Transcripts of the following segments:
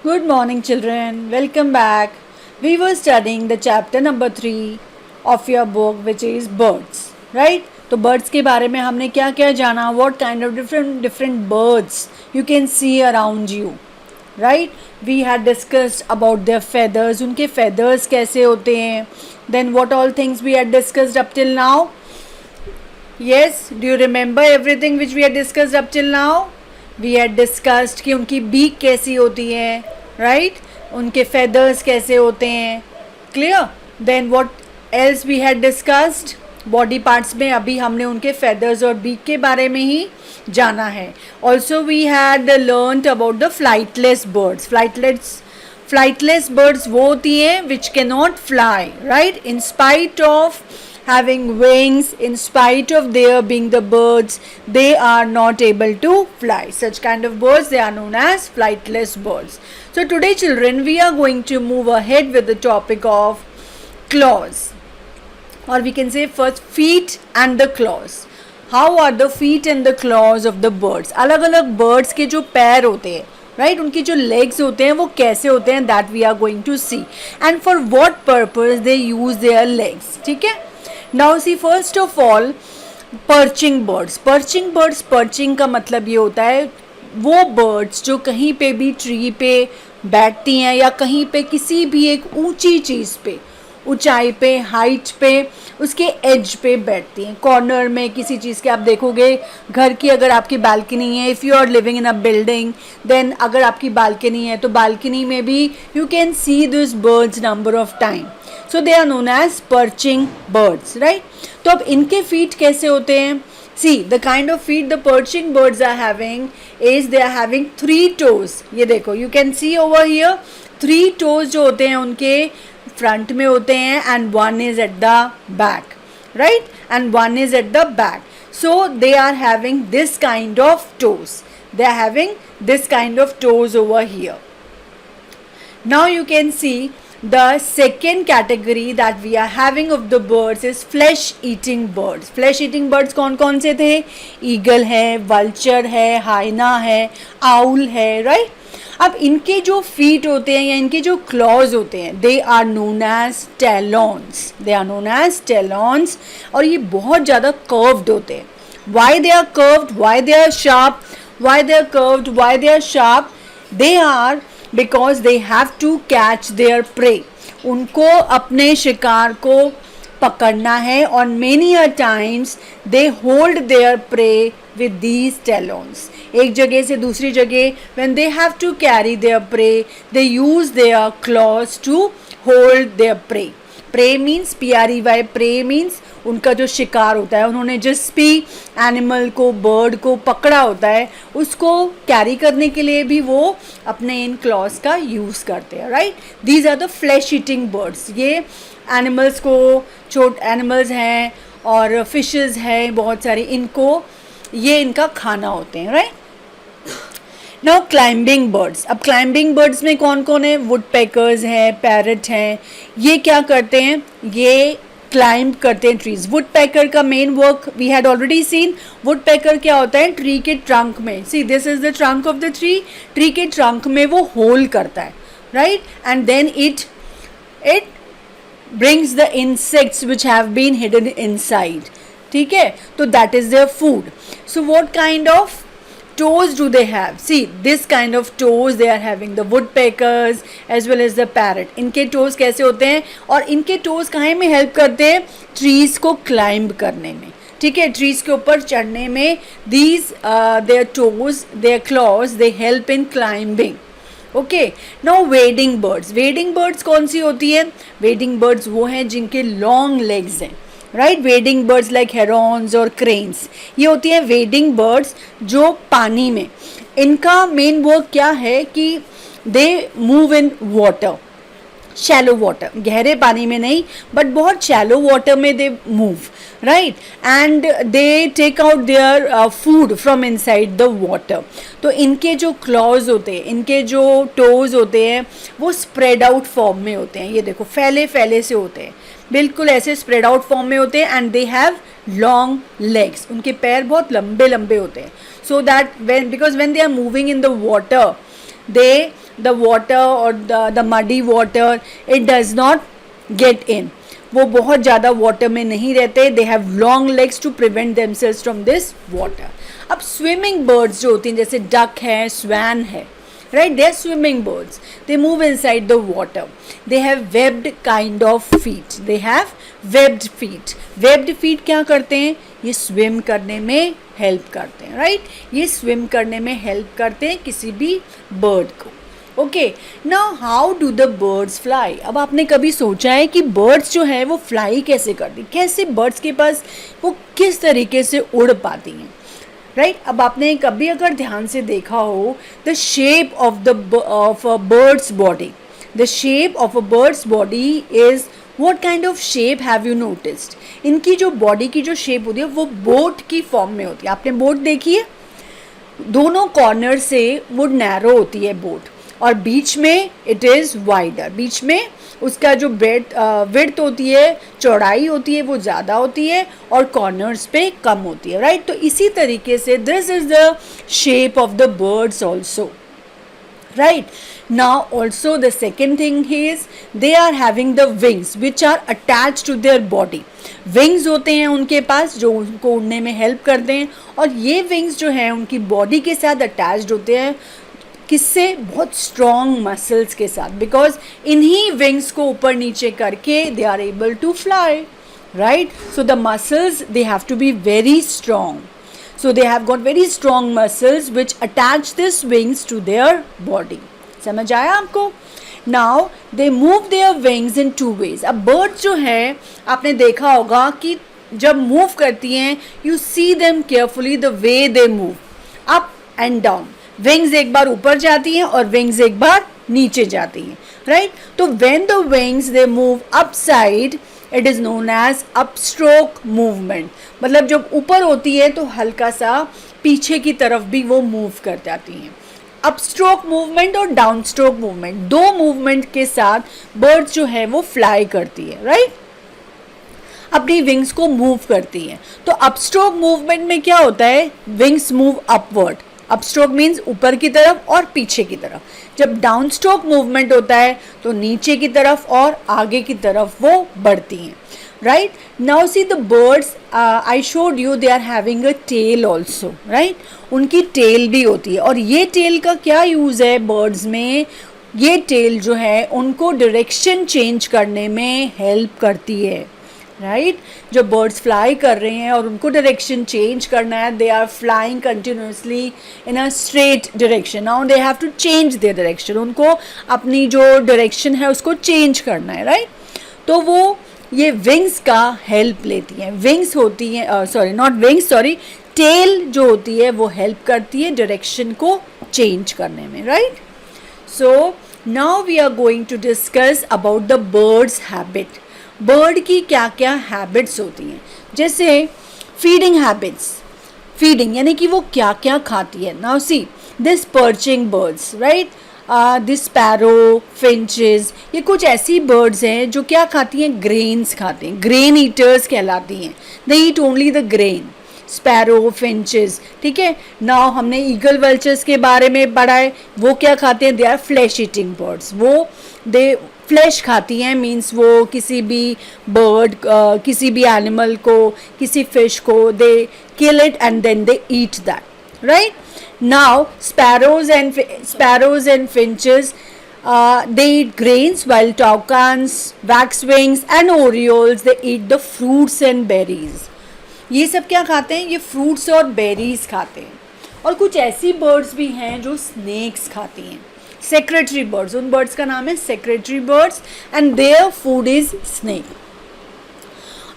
Good morning, children. Welcome back. We were studying the chapter number 3 of your book, which is birds, right? तो birds के बारे में हमने क्या क्या जाना? What kind of different birds you can see around you, right? We had discussed about their feathers. उनके feathers कैसे होते हैं? Then what all things we had discussed up till now? Yes, do you remember everything which we had discussed up till now? We had discussed कि उनकी beak कैसी होती है, right? उनके feathers कैसे होते हैं, clear? Then what else we had discussed? Body parts में अभी हमने उनके feathers और beak के बारे में ही जाना है. Also we had learnt about the flightless birds. Flightless birds वो होती हैं which cannot fly, right? In spite of having wings, in spite of their being the birds, they are not able to fly. Such kind of birds, they are known as flightless birds. So today, children, we are going to move ahead with the topic of claws, or we can say first feet and the claws. How are the feet and the claws of the birds? अलग अलग birds के जो पैर होते हैं, right? उनकी जो legs होते हैं वो कैसे होते हैं, that we are going to see, and for what purpose they use their legs. ठीक है? Now see, first of all, perching birds. Perching का मतलब ये होता है वो birds जो कहीं पे भी ट्री पे बैठती हैं या कहीं पे किसी भी एक ऊंची चीज़ पे, ऊंचाई पे, हाइट पे, उसके एज पे बैठती हैं. कॉर्नर में किसी चीज़ के आप देखोगे, घर की अगर आपकी बालकनी है, if you are living in a building, then अगर आपकी बालकनी है तो बालकनी में भी you can see this birds number of time. So they are known as perching birds, right? तो अब इनके फीट कैसे होते हैं? See the kind of feet the perching birds are having is they are having 3 toes. ये देखो, you can see over here 3 toes जो होते हैं उनके फ्रंट में होते हैं, and 1 is at the back, right? And 1 is at the back. So they are having this kind of toes. They are having this kind of toes over here. Now you can see the second category that we are having of the birds is flesh eating birds. Flesh eating birds कौन कौन से थे? Eagle है, vulture है, hyena है, owl है, right? अब इनके जो feet होते हैं या इनके जो claws होते हैं, they are known as talons. They are known as talons, और ये बहुत ज़्यादा curved होते हैं. Why they are curved? Why they are sharp? Why they are curved? Why they are sharp? They are because they have to catch their prey. उनको अपने शिकार को पकड़ना है, और many a times they hold their prey with these talons. एक जगह से दूसरी जगह when they have to carry their prey, they use their claws to hold their prey. Prey means P-R-E-Y. Prey means उनका जो शिकार होता है, उन्होंने जिस भी एनिमल को, बर्ड को पकड़ा होता है, उसको कैरी करने के लिए भी वो अपने इन क्लॉज का यूज़ करते हैं, right? These are the flesh eating birds. ये एनिमल्स को, छोटे एनिमल्स हैं और फिशेस हैं बहुत सारे, इनको ये इनका खाना होते हैं, राइट? Now climbing birds. अब क्लाइंबिंग बर्ड्स में कौन कौन है? वुड पैकर्स हैं, पैरट हैं. ये क्या करते हैं? ये क्लाइंब करते हैं ट्रीज. वुड पैकर का main work we had already seen. Woodpecker क्या होता है? ट्री के ट्रंक में, see this is the trunk of the tree, tree के ट्रंक में वो होल करता है, right? And then it brings the insects which have been hidden inside. ठीक है, तो that is their food. So what kind of toes do they have? See, this kind of toes they are having, the woodpeckers as well as the parrot. इनके toes कैसे होते हैं, और इनके toes कहाँ में help करते हैं? Trees को climb करने में. ठीक है, trees के ऊपर चढ़ने में these their toes, their claws, they help in climbing. Okay, now wading birds. Wading birds कौन सी होती है? Wading birds वो हैं जिनके long legs हैं, right? Wedding birds like Heron's और क्रेन्स, ये होती हैं वेडिंग बर्ड्स जो पानी में, इनका मेन वर्क क्या है कि they move in water, shallow water, गहरे पानी में नहीं बट बहुत शैलो वाटर में they move, right? And they take out their food from inside the water. तो इनके जो क्लॉज होते हैं, इनके जो टोज होते हैं, वो स्प्रेड आउट फॉर्म में होते हैं. ये देखो, फैले फैले से होते हैं, बिल्कुल ऐसे स्प्रेड आउट फॉर्म में होते हैं. And they have long legs, उनके पैर बहुत लंबे लंबे होते हैं. So that because when they are moving in the water, they the water और the muddy water, it does not get in. वो बहुत ज़्यादा वाटर में नहीं रहते. They have long legs to prevent themselves from this water. अब swimming birds जो होती हैं जैसे डक है, स्वैन है, right, they are swimming birds, they move inside the water, they have webbed kind of feet, they have webbed feet. webbed feet क्या करते हैं? ये swim करने में help करते हैं, right, ये swim करने में help करते हैं किसी भी bird को. Okay, now how do the birds fly. अब आपने कभी सोचा है कि बर्ड्स जो है वो फ्लाई कैसे करती, कैसे बर्ड्स के पास वो किस तरीके से उड़ पाती हैं, राइट. अब आपने कभी अगर ध्यान से देखा हो the shape of a bird's body, the shape of a bird's body is what kind of shape have you noticed. इनकी जो बॉडी की जो शेप होती है वो बोट की फॉर्म में होती है. आपने बोट देखी है, दोनों कॉर्नर से वो नैरो होती है बोट और बीच में इट इज़ वाइडर. बीच में उसका जो विड्थ होती है, चौड़ाई होती है, वो ज़्यादा होती है और कॉर्नर्स पे कम होती है, राइट. तो इसी तरीके से this is the shape of the birds also, right. Now also the second thing is they are having the wings which are attached to their body. wings होते हैं उनके पास जो उनको उड़ने में हेल्प करते हैं और ये wings जो हैं उनकी बॉडी के साथ अटैच्ड होते हैं. किससे? बहुत स्ट्रॉन्ग मसल्स के साथ. बिकॉज इन्हीं विंग्स को ऊपर नीचे करके they are able to fly, right. So the muscles they have to be very strong. So they have got very strong muscles which attach these wings to their body. समझ आया आपको? Now they move their wings in two ways. अब birds जो है आपने देखा होगा कि जब move करती हैं you see them carefully the way they move up and down. Wings एक बार ऊपर जाती हैं और wings एक बार नीचे जाती हैं, right? तो when the wings they move upside it is known as upstroke movement. मतलब जब ऊपर होती है तो हल्का सा पीछे की तरफ भी वो मूव कर जाती हैं. अपस्ट्रोक मूवमेंट और डाउन स्ट्रोक मूवमेंट, दो मूवमेंट के साथ बर्ड्स जो है वो फ्लाई करती है, राइट. अपनी विंग्स को मूव करती हैं. तो अपस्ट्रोक मूवमेंट में क्या होता है? Wings move upward. Upstroke means ऊपर की तरफ और पीछे की तरफ. जब डाउन स्ट्रोक मूवमेंट होता है तो नीचे की तरफ और आगे की तरफ वो बढ़ती हैं, right. Now see the birds, I showed you they are having a tail also, right. उनकी टेल भी होती है और ये टेल का क्या यूज़ है बर्ड्स में? ये टेल जो है उनको डायरेक्शन चेंज करने में हेल्प करती है, राइट. जो बर्ड्स फ्लाई कर रहे हैं और उनको डायरेक्शन चेंज करना है, they are flying continuously in a straight direction. Now they have to change their direction. उनको अपनी जो डायरेक्शन है उसको चेंज करना है, राइट. तो वो ये विंग्स का हेल्प लेती हैं. विंग्स होती हैं, sorry not wings, sorry tail जो होती है वो हेल्प करती है डायरेक्शन को चेंज करने में, right. So now we are going to discuss about the birds habit. Bird की क्या क्या हैबिट्स होती हैं. जैसे फीडिंग हैबिट्स. फीडिंग यानी कि वो क्या क्या खाती है. Now see this perching birds, right. This sparrow, finches, ये कुछ ऐसी बर्ड्स हैं जो क्या खाती हैं? ग्रेन्स खाती हैं. ग्रेन ईटर्स कहलाती हैं. They eat only the grain. Sparrow, finches, ठीक है. नाउ हमने ईगल वल्चर्स के बारे में पढ़ा है. वो क्या खाते हैं? They are flesh eating birds. वो दे फ्लैश खाती हैं, मीन्स वो किसी भी बर्ड, किसी भी एनिमल को, किसी फिश को they kill it and then they eat that, right. Now sparrows and finches they eat grains, while toucans, waxwings and orioles they eat the fruits and berries. ये सब क्या खाते हैं? ये फ्रूट्स और बेरीज खाते हैं. और कुछ ऐसी बर्ड्स भी हैं जो स्नेक्स खाती हैं. सेक्रेटरी बर्ड्स, उन बर्ड्स का नाम है secretary birds and their food is snake.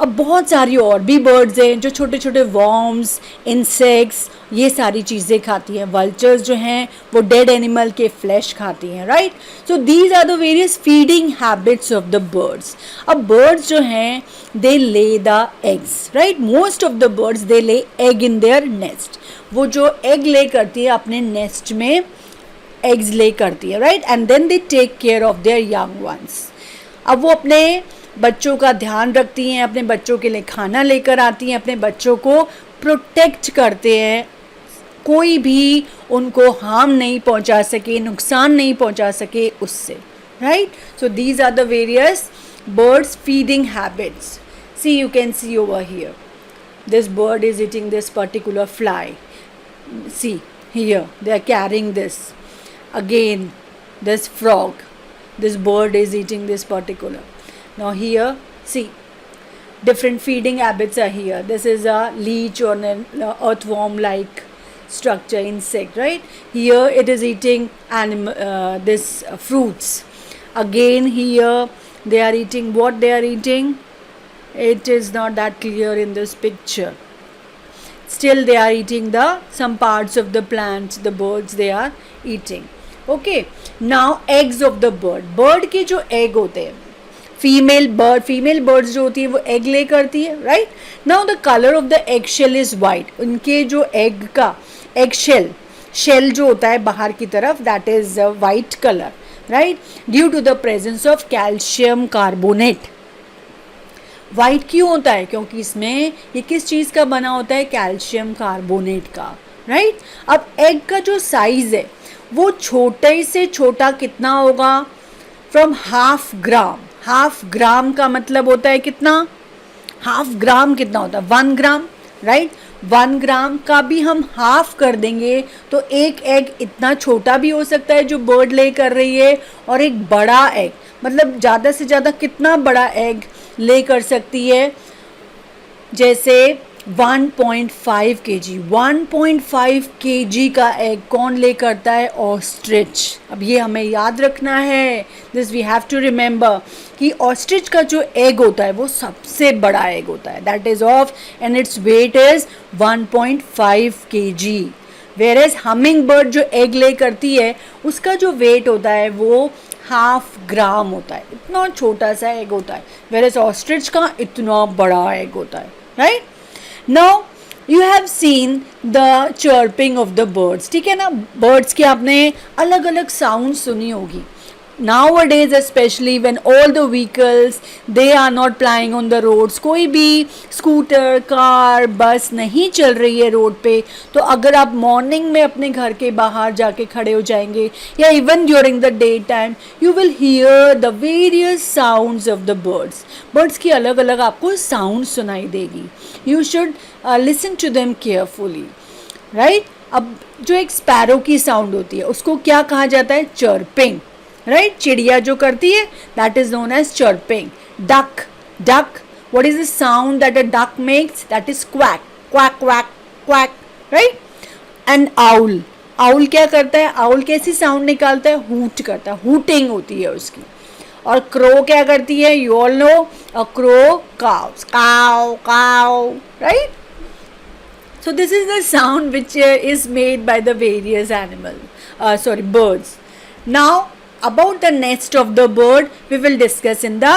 अब बहुत सारी और भी बर्ड्स हैं जो छोटे छोटे वॉर्म्स, इंसेक्ट्स, ये सारी चीज़ें खाती हैं. वल्चर्स जो हैं वो डेड एनिमल के फ्लैश खाती हैं, right. So these are the various feeding habits of the birds. अब बर्ड्स जो हैं they lay the eggs, right. Most of the birds they lay egg in their nest. वो जो एग ले करती है अपने नेस्ट में एग्स ले करती है, right. And then they take care of their young ones. अब वो अपने बच्चों का ध्यान रखती हैं, अपने बच्चों के लिए खाना लेकर आती हैं, अपने बच्चों को प्रोटेक्ट करते हैं कोई भी उनको हार्म नहीं पहुंचा सके, नुकसान नहीं पहुंचा सके उससे, right. So these are the various birds feeding habits. See, you can see over here, this bird is eating this particular fly. See here, they are carrying this. Again, this frog, this bird is eating this particular. Now here, see, different feeding habits are here. This is a leech or an earthworm like structure, insect, right? Here it is eating this fruits. Again here they are eating, what they are eating, it is not that clear in this picture. Still they are eating some parts of the plants, the birds they are eating. Okay, now eggs of the bird के जो egg होते हैं, female birds जो होती है वो egg lay करती है, right? Now the color of the egg shell is white. उनके जो egg का egg shell जो होता है बाहर की तरफ, that is white color, right? Due to the presence of calcium carbonate. White क्यों होता है? क्योंकि इसमें ये किस चीज़ का बना होता है? कैल्शियम कार्बोनेट का, राइट? अब एग का जो साइज है वो छोटे से छोटा कितना होगा? फ्रॉम हाफ ग्राम का मतलब होता है कितना? हाफ ग्राम कितना होता है? 1 ग्राम, राइट? 1 ग्राम का भी हम हाफ कर देंगे तो एक एग इतना छोटा भी हो सकता है जो बर्ड ले कर रही है, और एक बड़ा एग, मतलब ज़्यादा से ज़्यादा कितना बड़ा एग ले कर सकती है? जैसे 1.5 kg, 1.5 kg का एग कौन ले करता है? ऑस्ट्रिच. अब ये हमें याद रखना है, this we have to remember कि ऑस्ट्रिच का जो एग होता है वो सबसे बड़ा एग होता है, that is of, and its weight is 1.5 kg. Whereas humming bird जो एग ले करती है उसका जो वेट होता है वो हाफ ग्राम होता है, इतना छोटा सा एग होता है. वेयर एज ऑस्ट्रिच का इतना बड़ा एग होता है, right? Now you have seen the chirping of the birds. ठीक है ना, बर्ड्स की आपने अलग अलग साउंड सुनी होगी. Nowadays especially when all the vehicles they are not plying on the roads, कोई भी स्कूटर, कार, बस नहीं चल रही है रोड पे, तो अगर आप मॉर्निंग में अपने घर के बाहर जाके खड़े हो जाएंगे या even during the day time, you will hear the various sounds of the birds की अलग अलग आपको साउंड सुनाई देगी. You should listen to them carefully, right? अब जो एक स्पैरो की साउंड होती है उसको क्या कहा जाता है? Chirping, right? चिड़िया जो करती है that is known as chirping. Duck, what is the sound that a duck makes? That is quack, quack, quack, quack, right? And owl क्या करता है? owl कैसी साउंड निकालता है? हूट करता है, हूटिंग होती है उसकी. और क्रो क्या करती है? You all know, a crow cows, cow cow, right? So this is the sound which is made by the various birds. Now about the nest of the bird we will discuss in the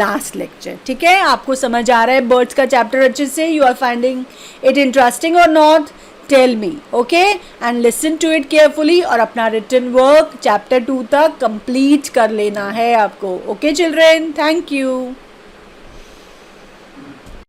last lecture. ठीक है, आपको समझ आ रहा है birds का chapter अच्छे से? You are finding it interesting or not? Tell me, okay? And listen to it carefully और अपना written work chapter 2 तक complete कर लेना है आपको. Okay children, thank you.